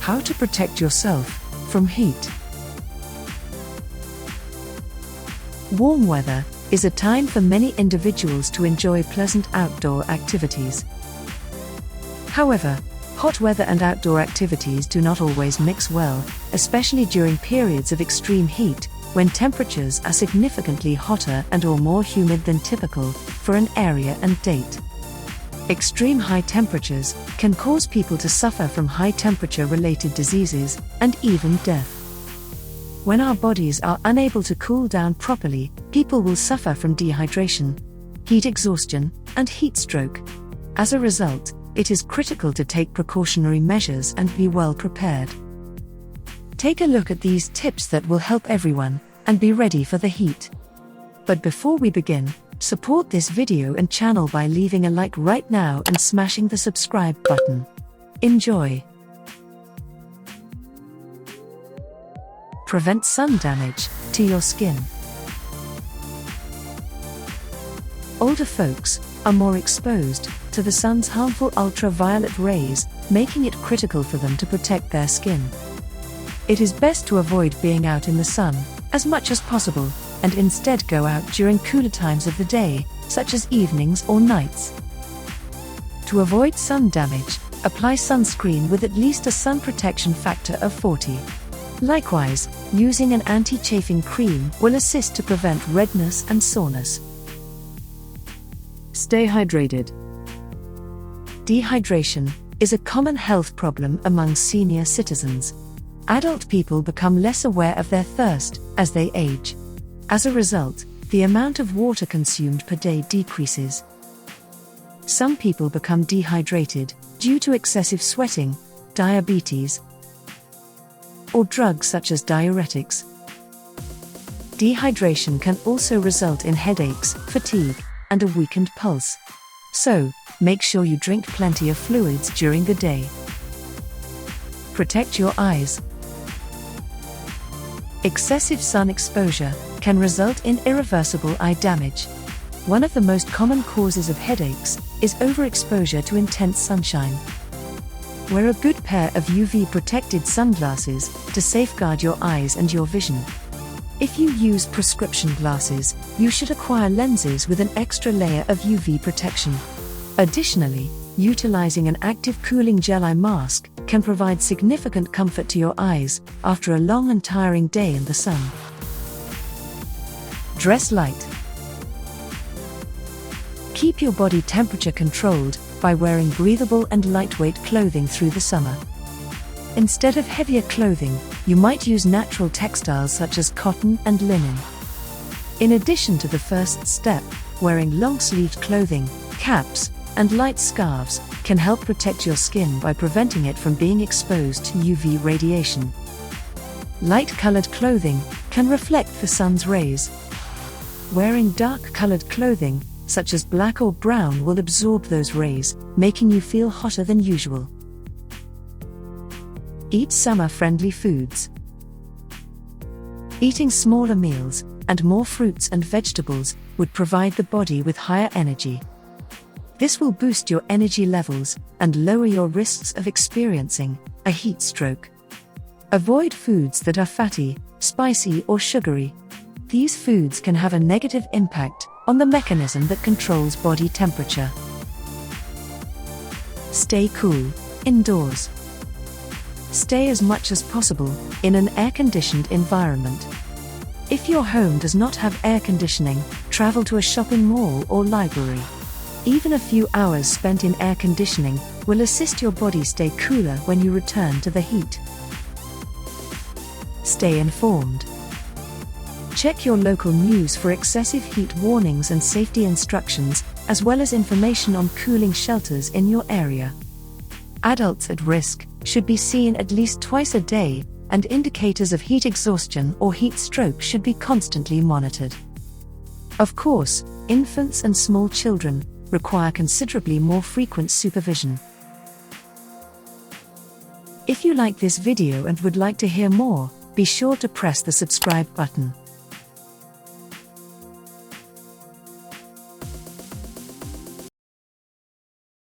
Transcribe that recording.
How to protect yourself from heat. Warm weather is a time for many individuals to enjoy pleasant outdoor activities. However, hot weather and outdoor activities do not always mix well, especially during periods of extreme heat, when temperatures are significantly hotter and/or more humid than typical for an area and date. Extreme high temperatures can cause people to suffer from high temperature-related diseases and even death. When our bodies are unable to cool down properly, people will suffer from dehydration, heat exhaustion, and heat stroke. As a result, it is critical to take precautionary measures and be well prepared. Take a look at these tips that will help everyone, and be ready for the heat. But before we begin, support this video and channel by leaving a like right now and smashing the subscribe button. Enjoy! Prevent sun damage to your skin. Older folks are more exposed to the sun's harmful ultraviolet rays, making it critical for them to protect their skin. It is best to avoid being out in the sun as much as possible, and instead go out during cooler times of the day, such as evenings or nights. To avoid sun damage, apply sunscreen with at least a sun protection factor of 40. Likewise, using an anti-chafing cream will assist to prevent redness and soreness. Stay hydrated. Dehydration is a common health problem among senior citizens. Adult people become less aware of their thirst as they age. As a result, the amount of water consumed per day decreases. Some people become dehydrated due to excessive sweating, diabetes, or drugs such as diuretics. Dehydration can also result in headaches, fatigue, and a weakened pulse. So, make sure you drink plenty of fluids during the day. Protect your eyes. Excessive sun exposure can result in irreversible eye damage. One of the most common causes of headaches is overexposure to intense sunshine. Wear a good pair of UV-protected sunglasses to safeguard your eyes and your vision. If you use prescription glasses, you should acquire lenses with an extra layer of UV protection. Additionally, utilizing an active cooling gel eye mask can provide significant comfort to your eyes after a long and tiring day in the sun. Dress light. Keep your body temperature controlled by wearing breathable and lightweight clothing through the summer. Instead of heavier clothing, you might use natural textiles such as cotton and linen. In addition to the first step, wearing long-sleeved clothing, caps, and light scarves can help protect your skin by preventing it from being exposed to UV radiation. Light-colored clothing can reflect the sun's rays. Wearing dark-colored clothing, such as black or brown, will absorb those rays, making you feel hotter than usual. Eat summer-friendly foods. Eating smaller meals and more fruits and vegetables would provide the body with higher energy. This will boost your energy levels and lower your risks of experiencing a heat stroke. Avoid foods that are fatty, spicy, or sugary. These foods can have a negative impact on the mechanism that controls body temperature. Stay cool indoors. Stay as much as possible in an air-conditioned environment. If your home does not have air conditioning, travel to a shopping mall or library. Even a few hours spent in air conditioning will assist your body stay cooler when you return to the heat. Stay informed. Check your local news for excessive heat warnings and safety instructions, as well as information on cooling shelters in your area. Adults at risk should be seen at least twice a day, and indicators of heat exhaustion or heat stroke should be constantly monitored. Of course, infants and small children require considerably more frequent supervision. If you like this video and would like to hear more, be sure to press the subscribe button.